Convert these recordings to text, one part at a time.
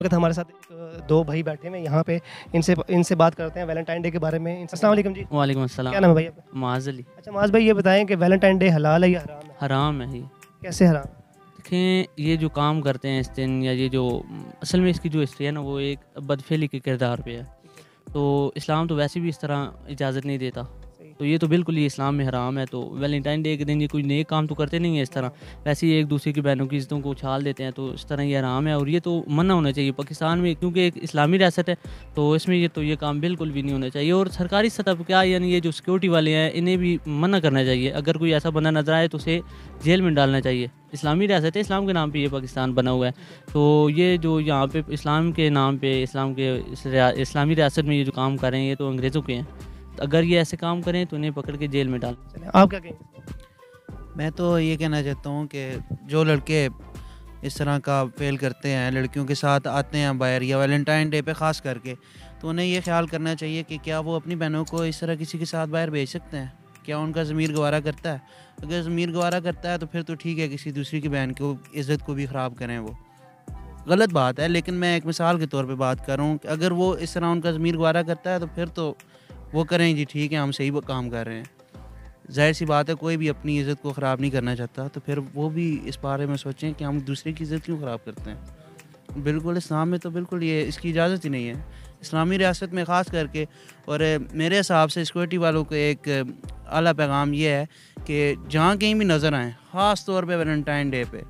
वक्त हमारे साथ दो भाई बैठे हुए हैं यहाँ पे, इनसे बात करते हैं वैलेंटाइन डे के बारे में। अस्सलाम वालेकुम जी। वालेकुम अस्सलाम। क्या नाम है भाई आपका? माज़ अली। अच्छा माज भाई, ये बताएं कि वैलेंटाइन डे हलाल है या हराम है? हराम है ये। कैसे हराम? देखें, ये जो काम करते हैं इस दिन, या ये जो असल में इसकी जो हिस्ट्री है ना, वो एक बदफेली के किरदार पे है। तो इस्लाम तो वैसे भी इस तरह इजाज़त नहीं देता, तो ये तो बिल्कुल ही इस्लाम में हराम है। तो वैलेंटाइन डे के दिन ये कोई नेक काम तो करते नहीं है इस तरह, वैसे ही एक दूसरे की बहनों की इज़्ज़तों को उछाल देते हैं, तो इस तरह ये हराम है। और ये तो मना होना चाहिए पाकिस्तान में, क्योंकि एक इस्लामी रियासत है, तो इसमें ये काम बिल्कुल भी नहीं होना चाहिए। और सरकारी सतह पर क्या, यानी ये जो सिक्योरिटी वाले हैं, इन्हें भी मना करना चाहिए। अगर कोई ऐसा बंदा नजर आए तो उसे जेल में डालना चाहिए। इस्लामी रियासत है, इस्लाम के नाम पे ये पाकिस्तान बना हुआ है, तो ये जो यहाँ पे इस्लाम के नाम पे, इस्लामी रियासत में ये जो काम कर रहे हैं, ये तो अंग्रेज़ों के हैं। तो अगर ये ऐसे काम करें तो इन्हें पकड़ के जेल में डाल। आप क्या कहेंगे? मैं तो ये कहना चाहता हूँ कि जो लड़के इस तरह का फेल करते हैं, लड़कियों के साथ आते हैं बाहर, या वैलेंटाइन डे पे ख़ास करके, तो उन्हें ये ख्याल करना चाहिए कि क्या वो अपनी बहनों को इस तरह किसी के साथ बाहर भेज सकते हैं? क्या उनका ज़मीर गवारा करता है? अगर ज़मीर गवारा करता है तो फिर तो ठीक है, किसी दूसरी की बहन को इज़्ज़त को भी ख़राब करें, वो गलत बात है। लेकिन मैं एक मिसाल के तौर पे बात कर रहा हूँ कि अगर वो इस तरह उनका ज़मीर गवारा करता है तो फिर तो वो करें जी, ठीक है, हम सही काम कर रहे हैं। ज़ाहिर सी बात है, कोई भी अपनी इज़्ज़त को ख़राब नहीं करना चाहता, तो फिर वो भी इस बारे में सोचें कि हम दूसरे की इज़्ज़त क्यों ख़राब करते हैं। बिल्कुल इस्लाम में तो बिल्कुल ये इसकी इजाज़त ही नहीं है, इस्लामी रियासत में ख़ास करके। और मेरे हिसाब से सिक्योरिटी वालों को एक आला पैगाम ये है कि जहाँ कहीं भी नज़र आएँ, ख़ास तौर पे वैलेंटाइन डे पे,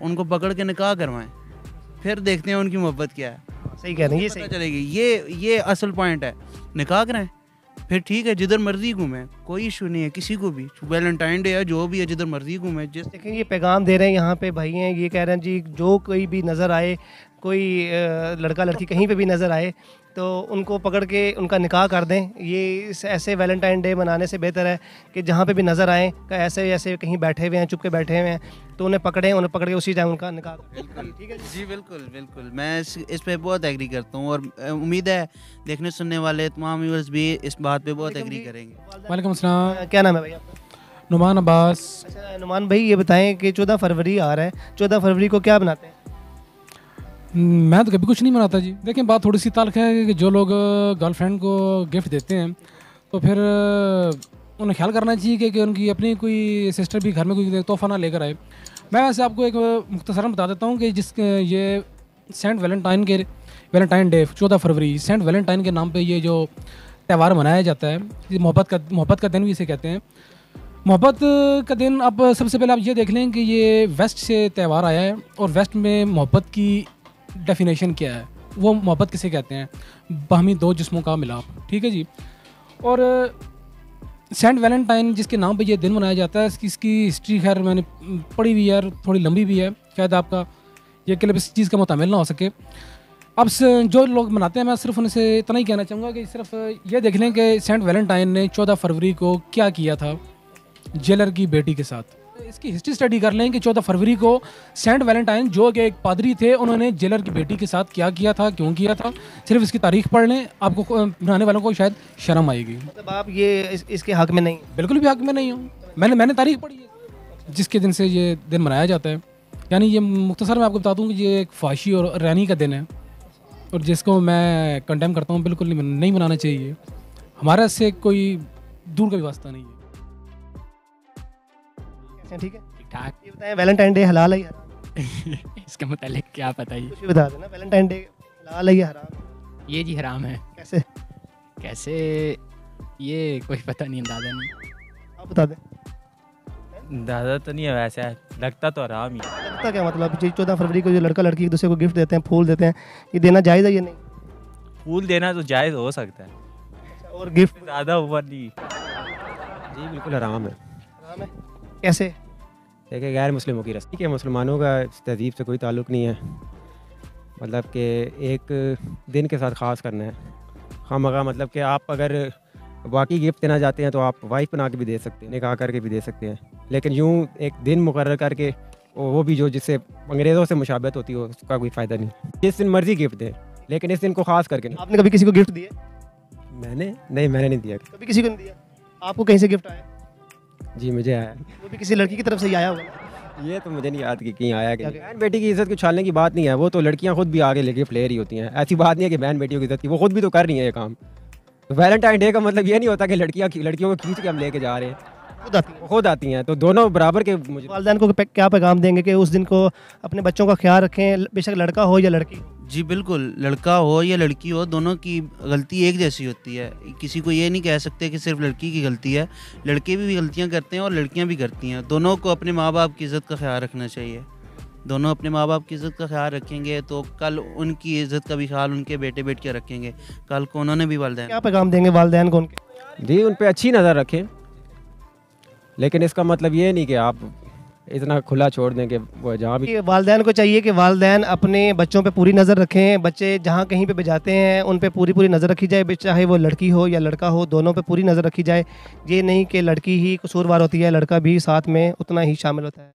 उनको पकड़ के निकाह करवाएं, फिर देखते हैं उनकी मोहब्बत क्या है। सही कह रहे हैं, ये पता सही चलेगी। ये असल पॉइंट है। निकाह कराएं, फिर ठीक है, जिधर मर्जी घूमें, कोई इशू नहीं है किसी को भी। वैलेंटाइन डे है, जो भी है, जिधर मर्जी घूमें। देखिए ये पैगाम दे रहे हैं यहाँ पे भाई हैं, ये कह रहे हैं जी जो कोई भी नज़र आए, कोई लड़का लड़की कहीं पे भी नज़र आए तो उनको पकड़ के उनका निकाह कर दें। ये ऐसे वैलेंटाइन डे मनाने से बेहतर है कि जहाँ पे भी नज़र आएँ, ऐसे कहीं बैठे हुए हैं, चुप के बैठे हुए हैं, तो उन्हें उन्हें पकड़ के उसी टाइम उनका निकाह करें। ठीक है जी, बिल्कुल मैं इस पे बहुत एग्री करता हूँ, और उम्मीद है देखने सुनने वाले तमाम व्यूअर्स भी इस बात पे बहुत एग्री करेंगे। वालेकुम अस्सलाम। क्या नाम है भाई आपका? नुमान अब्बास। अच्छा नुमान भाई, ये बताएं कि 14 फरवरी आ रहा है, 14 फरवरी को क्या बनाते हैं? मैं तो कभी कुछ नहीं मनाता जी। देखें, बात थोड़ी सी तल्ख है कि जो लोग गर्लफ्रेंड को गिफ्ट देते हैं, तो फिर उन्हें ख्याल करना चाहिए कि उनकी अपनी कोई सिस्टर भी घर में कोई तोहफा ना लेकर आए। मैं वैसे आपको एक मुख्तसरन बता देता हूँ कि ये सेंट वैलेंटाइन डे 14 फरवरी सेंट वैलेंटाइन के नाम पे ये जो त्यौहार मनाया जाता है, ये मोहब्बत का दिन भी इसे कहते हैं। मोहब्बत का दिन, अब सबसे पहले आप ये देख लें कि ये वेस्ट से त्यौहार आया है, और वेस्ट में मोहब्बत की डेफिनेशन क्या है, वो मोहब्बत किसे कहते हैं? बाहमी दो जिस्मों का मिलाप। ठीक है जी। और सेंट वैलेंटाइन जिसके नाम पे ये दिन मनाया जाता है, इसकी हिस्ट्री खैर मैंने पढ़ी हुई है, थोड़ी लंबी भी है, शायद आपका ये क्लब इस चीज़ का मुतामिल ना हो सके। अब जो लोग मनाते हैं, मैं सिर्फ उनसे इतना ही कहना चाहूँगा कि सिर्फ ये देख लें कि सेंट वैलेंटाइन ने 14 फरवरी को क्या किया था जेलर की बेटी के साथ। इसकी हिस्ट्री स्टडी कर लें कि 14 फरवरी को सेंट वैलेंटाइन जो कि एक पादरी थे, उन्होंने जेलर की बेटी के साथ क्या किया था, क्यों किया था। सिर्फ इसकी तारीख पढ़ लें, आपको बनाने वालों को शायद शर्म आएगी। मतलब आप ये इसके हक में नहीं? बिल्कुल भी हक में नहीं हूँ। मैंने तारीख पढ़ी है जिसके दिन से ये दिन मनाया जाता है। यानी ये मुख्तसर में आपको बता दूँ कि ये एक फाशी और रैनी का दिन है, और जिसको मैं कंडेम करता हूँ, बिल्कुल नहीं मनाना चाहिए। हमारा इससे कोई दूर का भी वास्ता नहीं है। ठीक है, ठीक ठाक। ये बताएं वैलेंटाइन डे हलाल है या हराम? इसके मुतालिक क्या बताइए? कुछ भी बता देना, वैलेंटाइन डे हलाल है या हराम? ये जी हराम है। कैसे ये कोई पता नहीं, अंदाज़ा नहीं। आप बता दें। दादा तो नहीं है, वैसे लगता तो हराम ही। लगता क्या मतलब? 14 फरवरी को जो लड़का लड़की एक दूसरे को गिफ्ट देते हैं, फूल देते हैं, ये देना जायज़ है या नहीं? फूल देना तो जायज़ हो सकता है, और गिफ्ट ज़्यादा ओवर नहीं। जी बिल्कुल हराम है। हराम है? कैसे? देखिए, गैर मुस्लिमों की रस्म, ठीक है, मुसलमानों का इस तहजीब से कोई ताल्लुक़ नहीं है। मतलब कि एक दिन के साथ ख़ास करना है खामखा। मतलब कि आप अगर बाकी गिफ्ट देना चाहते हैं तो आप वाइफ बना के भी दे सकते हैं, निकाह करके भी दे सकते हैं, लेकिन यूँ एक दिन मुकर्रर करके, वो भी जो जिससे अंग्रेज़ों से मुशाबहत होती हो, उसका कोई फ़ायदा नहीं। जिस दिन मर्ज़ी गिफ्ट दें, लेकिन इस दिन को ख़ास करके नहीं। आपने कभी किसी को गिफ्ट दिया? मैंने नहीं दिया। कभी किसी को नहीं दिया? आपको कहीं से गिफ्ट आया? जी मुझे आया। वो भी किसी लड़की की तरफ से ही आया होगा? ये तो मुझे नहीं याद कि कहीं आया कि बहन बेटी की इज्जत को छालने की बात नहीं है, वो तो लड़कियां खुद भी आगे लेके प्लेयर ही होती हैं। ऐसी बात नहीं है कि बहन बेटियों की इज्जत की, वो खुद भी तो कर रही हैं ये काम। वैलेंटाइन डे का मतलब ये नहीं होता कि लड़कियों को खींच के हम लेके जा रहे हैं, खुद आती हैं, तो दोनों बराबर के। मुझे वालिदैन को क्या पैगाम देंगे कि उस दिन को अपने बच्चों का ख्याल रखें, बेशक लड़का हो या लड़की? जी बिल्कुल, लड़का हो या लड़की हो, दोनों की गलती एक जैसी होती है। किसी को ये नहीं कह सकते कि सिर्फ लड़की की गलती है, लड़के भी गलतियां करते हैं और लड़कियां भी करती हैं। दोनों को अपने माँ बाप की इज़्ज़त का ख्याल रखना चाहिए। दोनों अपने माँ बाप की इज़्ज़त का ख्याल रखेंगे तो कल उनकी इज़्ज़त का भी ख्याल उनके बेटे बेटियाँ रखेंगे, कल को उन्होंने भी वालिदैन। क्या पैगाम देंगे वालिदैन को उनके? जी उन पे अच्छी नज़र रखें, लेकिन इसका मतलब ये नहीं कि आप इतना खुला छोड़ दें कि वो जहाँ भी। वालिदैन को चाहिए कि वालिदैन अपने बच्चों पे पूरी नज़र रखें, बच्चे जहाँ कहीं पे भी जाते हैं उन पे पूरी नज़र रखी जाए, चाहे वो लड़की हो या लड़का हो, दोनों पे पूरी नज़र रखी जाए। ये नहीं कि लड़की ही कसूरवार होती है, लड़का भी साथ में उतना ही शामिल होता है।